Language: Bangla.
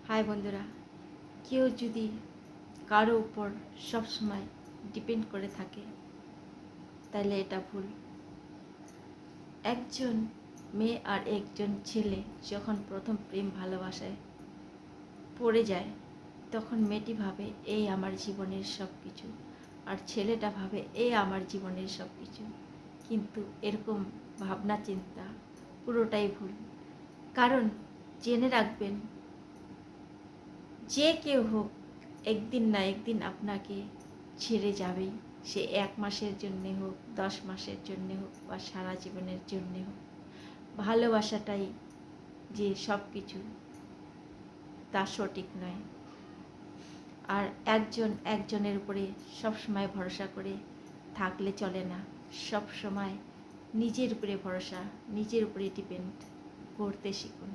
হাই বন্ধুরা, কেউ যদি কারো উপর সবসময় ডিপেন্ড করে থাকে তাহলে এটা ভুল। একজন মেয়ে আর একজন ছেলে যখন প্রথম প্রেম ভালোবাসায় পড়ে যায় তখন মেয়েটি ভাবে এই আমার জীবনের সব কিছু, আর ছেলেটা ভাবে এই আমার জীবনের সব কিছু। কিন্তু এরকম ভাবনা চিন্তা পুরোটাই ভুল। কারণ জেনে রাখবেন, যে কেউ হোক একদিন না একদিন আপনাকে ছেড়ে যাবেই। সে 1 মাসের জন্যে হোক, 10 মাসের জন্যে হোক বা সারা জীবনের জন্যে হোক। ভালোবাসাটাই যে সব কিছু তা সঠিক নয়। আর একজন একজনের উপরে সবসময় ভরসা করে থাকলে চলে না। সব সময় নিজের উপরে ভরসা, নিজের উপরে ডিপেন্ড করতে শিখুন।